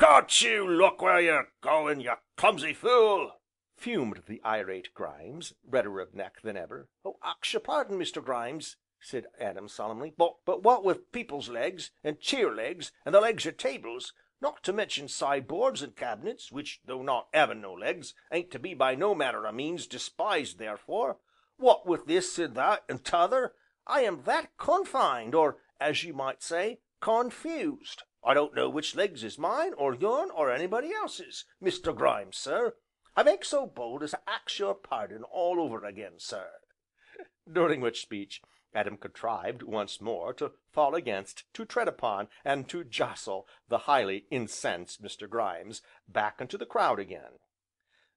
"Can't you look where you're going, you clumsy fool?" fumed the irate Grimes, redder of neck than ever. "Oh, ax your pardon, Mr. Grimes," said Adam solemnly, "but what with people's legs, and cheer legs, and the legs o' tables, not to mention sideboards and cabinets, which, though not 'aving no legs, ain't to be by no manner o' means despised therefore, what with this and that and t'other, I am that confined, or, as you might say, confused. I don't know which legs is mine, or yourn, or anybody else's, Mr. Grimes, sir. I make so bold as to ax your pardon all over again, sir." During which speech, Adam contrived, once more, to fall against, to tread upon, and to jostle the highly incensed Mr. Grimes back into the crowd again.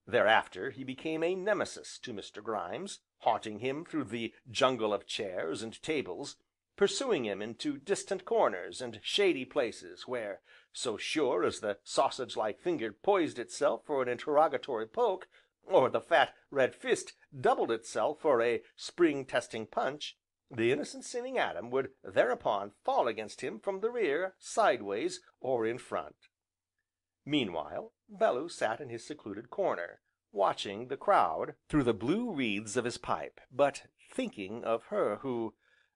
Thereafter he became a Nemesis to Mr. Grimes, haunting him through the jungle of chairs and tables, pursuing him into distant corners and shady places, where, so sure as the sausage like finger poised itself for an interrogatory poke, or the fat, red fist doubled itself for a spring testing punch, the innocent seeming Adam would thereupon fall against him from the rear, sideways, or in front. Meanwhile, Bellew sat in his secluded corner, watching the crowd through the blue wreaths of his pipe, but thinking of her who,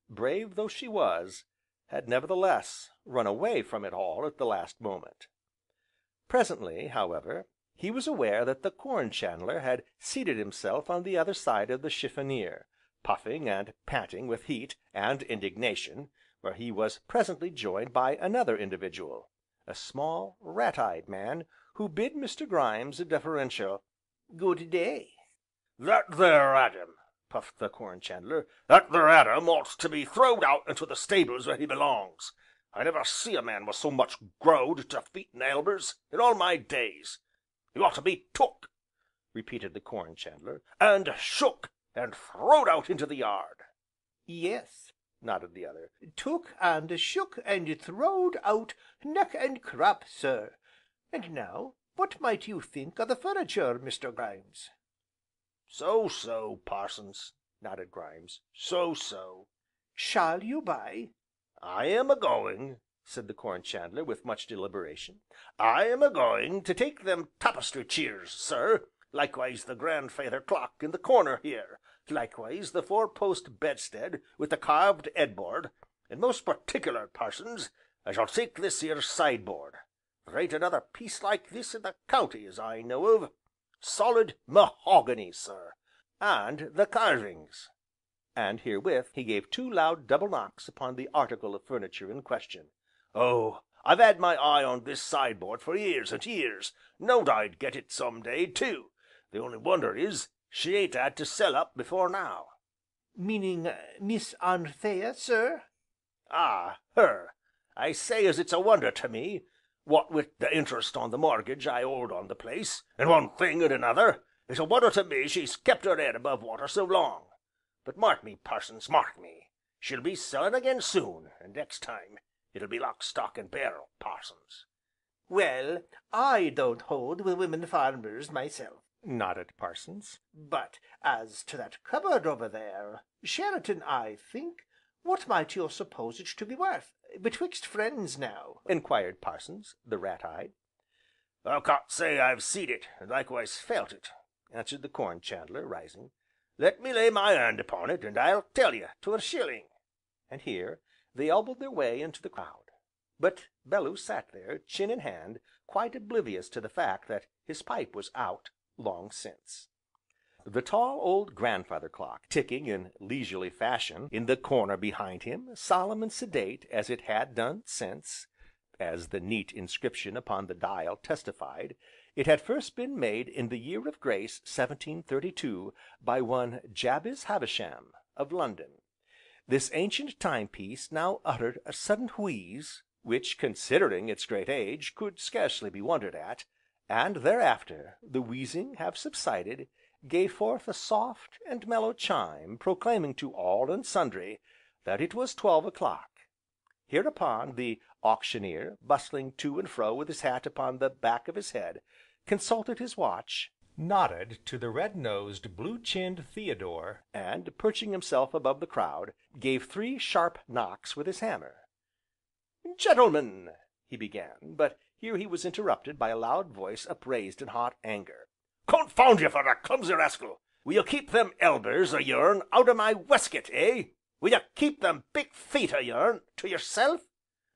brave though she was, had nevertheless run away from it all at the last moment. Presently, however, he was aware that the Corn chandler had seated himself on the other side of the chiffonier, puffing and panting with heat, and indignation, where he was presently joined by another individual, a small, rat eyed man, who bid Mr. Grimes a deferential "Good day." "That there Adam," puffed the Corn chandler, "that there Adam ought to be throwed out into the stables where he belongs. I never see a man was so much growed to feet and elbers in all my days. He ought to be took," repeated the Corn chandler, "and shook, and throwed out into the yard." "Yes," nodded the other, "took, and shook, and throwed out, neck and crop, sir. And now, what might you think o' the furniture, Mr. Grimes?" "So so, Parsons," nodded Grimes, "so so." "Shall you buy?" "I am a going," said the Corn chandler, with much deliberation, "I am a going to take them tapestry cheers, sir, likewise the grandfeyther clock in the corner here, likewise the 4-post bedstead wi' the carved 'eadboard, and most particular, Parsons, I shall take this here sideboard. There ain't another piece like this in the county as I know of. Solid mahogany, sir, and the carvings," and herewith he gave 2 loud double knocks upon the article of furniture in question. "Oh, I've 'ad my eye on this sideboard for years and years, knowed I'd get it some day, too. The only wonder is, she ain't 'ad to sell up before now." "Meaning Miss Anthea, sir?" "Ah, her. I say as it's a wonder to me, what wi' the interest on the mortgage I 'old on the place, and one thing and another, it's a wonder to me she's kept her 'ead above water so long. But mark me, Parsons, mark me, she'll be sellin' again soon, and next time it'll be lock, stock, and barrel, Parsons." "Well, I don't hold with women farmers myself," nodded Parsons. "but as to that cupboard over there, Sheraton, I think, what might you suppose it to be worth, betwixt friends now?" inquired Parsons, the rat eyed. "I can't say I've seed it, and likewise felt it," answered the Corn chandler, rising. "Let me lay my hand upon it, and I'll tell you to a shilling." And here they elbowed their way into the crowd. But Bellew sat there, chin in hand, quite oblivious to the fact that his pipe was out long since. The tall, old grandfather clock, ticking in leisurely fashion in the corner behind him, solemn and sedate as it had done since, as the neat inscription upon the dial testified, it had first been made in the year of grace 1732, by one Jabez Havisham, of London. This ancient time piece now uttered a sudden wheeze, which, considering its great age, could scarcely be wondered at, and thereafter, the wheezing have subsided, gave forth a soft, and mellow chime proclaiming to all and sundry that it was 12 o'clock. Hereupon the Auctioneer, bustling to and fro with his hat upon the back of his head, consulted his watch, nodded to the red nosed, blue chinned Theodore, and, perching himself above the crowd, gave 3 sharp knocks with his hammer. "Gentlemen," he began, but Here he was interrupted by a loud voice upraised in hot anger. "Confound you for a clumsy rascal! Will you keep them elbers o' yourn out o' my waistcoat, eh? Will you keep them big feet o' yourn to yourself?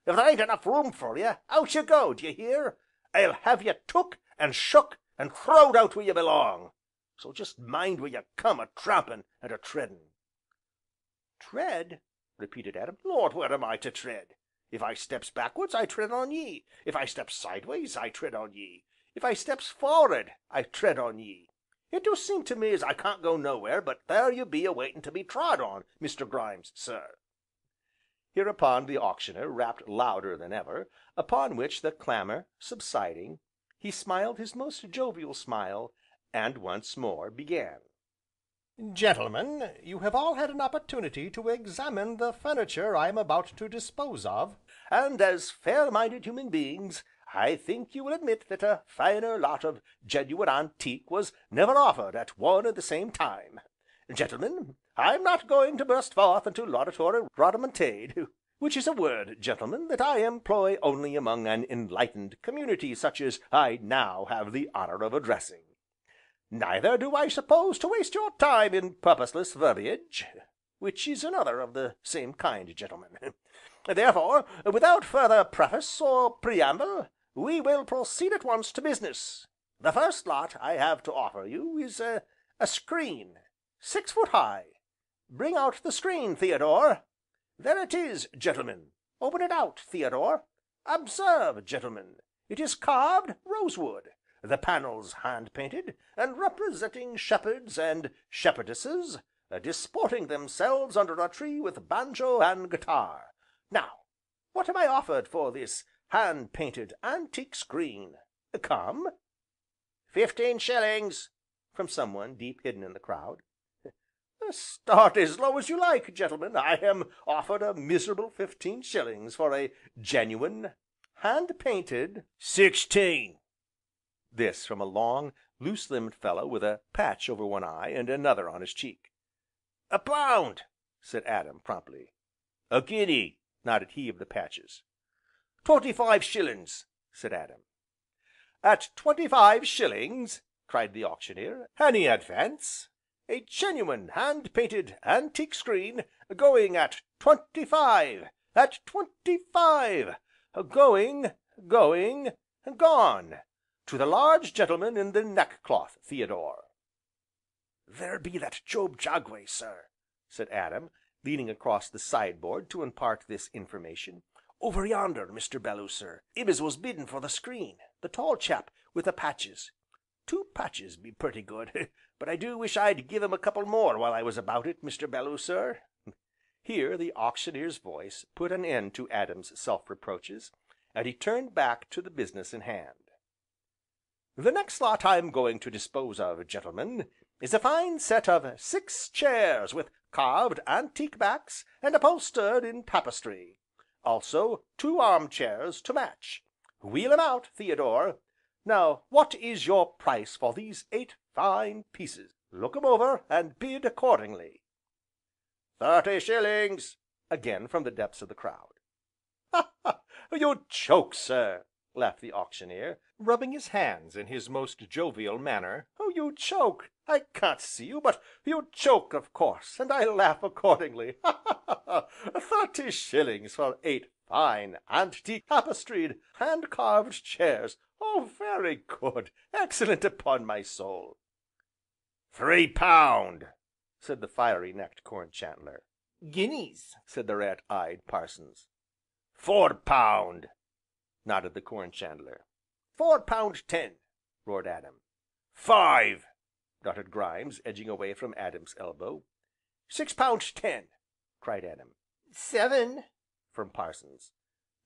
If there ain't enough room for you, out you go, d'ye hear? I'll have you took, and shook, and throwed out where you belong. So just mind where you come a trampin' and a treadin'." "Tread?" repeated Adam. "Lord, where am I to tread? If I steps backwards, I tread on ye; if I steps sideways, I tread on ye; if I steps for'ard, I tread on ye. It do seem to me as I can't go nowhere but there you be a waitin' to be trod on, Mr. Grimes, sir." Hereupon the Auctioneer rapped louder than ever, upon which the clamour subsiding, he smiled his most jovial smile, and once more began: "Gentlemen, you have all had an opportunity to examine the furniture I am about to dispose of, and, as fair minded human beings, I think you will admit that a finer lot of genuine antique was never offered at one and the same time. Gentlemen, I'm not going to burst forth into laudatory rhodomontade, which is a word, gentlemen, that I employ only among an enlightened community such as I now have the honor of addressing. Neither do I propose to waste your time in purposeless verbiage, which is another of the same kind, gentlemen. Therefore, without further preface or preamble, we will proceed at once to business. The first lot I have to offer you is a screen, 6 foot high. Bring out the screen, Theodore. There it is, gentlemen. Open it out, Theodore. Observe, gentlemen, it is carved rosewood, the panels hand painted, and representing shepherds and shepherdesses, disporting themselves under a tree with banjo and guitar. Now, what am I offered for this hand painted antique screen? Come." "15 shillings!" from some one deep hidden in the crowd. "Start as low as you like, gentlemen, I am offered a miserable 15 shillings for a genuine, hand painted—" "16!" This from a long, loose limbed fellow with a patch over one eye, and another on his cheek. "A pound!" said Adam promptly. "A guinea!" nodded he of the patches. "25 shillings!" said Adam. "At 25 shillings," cried the Auctioneer, "any advance? A genuine, hand painted, antique screen, going at 25, at 25, going, gone, to the large gentleman in the neckcloth, Theodore." "There be that Job Jagway, sir," said Adam, leaning across the sideboard to impart this information, "over yonder, Mr. Belloo, sir, 'im as was bidding for the screen, the tall chap wi' the patches. 2 patches be pretty good, but I do wish I'd give 'im a couple more while I was about it, Mr. Belloo, sir." Here the Auctioneer's voice put an end to Adam's self reproaches, and he turned back to the business in hand. "The next lot I'm going to dispose of, gentlemen, is a fine set of 6 chairs with carved antique backs, and upholstered in tapestry, also 2 arm chairs to match. Wheel 'em out, Theodore. Now what is your price for these 8 fine pieces? Look 'em over, and bid accordingly." "30 shillings!" again from the depths of the crowd. "Ha! ha! You joke, sir!" laughed the Auctioneer, rubbing his hands in his most jovial manner. "Oh, you joke! I can't see you, but you joke, of course, and I laugh accordingly. Ha! ha! ha! 30 shillings for 8 fine, antique, tapestried, hand carved chairs! Oh, very good! Excellent upon my soul!" "£3!" said the fiery necked Corn chandler. "Guineas!" said the rat eyed Parsons. £4! nodded the Corn chandler. £4.10! roared Adam. "5!" nodded Grimes, edging away from Adam's elbow. £6.10! cried Adam. "7!" from Parsons.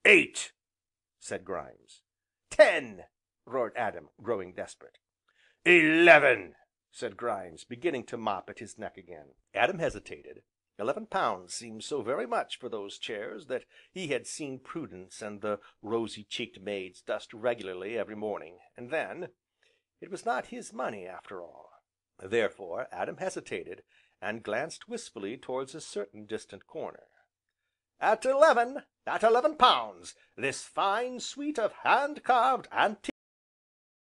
"8!" said Grimes. "10!" roared Adam, growing desperate. "11!" said Grimes, beginning to mop at his neck again. Adam hesitated. £11 seemed so very much for those chairs that he had seen Prudence and the rosy cheeked maids dust regularly every morning, and then, it was not his money after all. Therefore Adam hesitated, and glanced wistfully towards a certain distant corner. "At 11, at £11, this fine suite of hand carved antique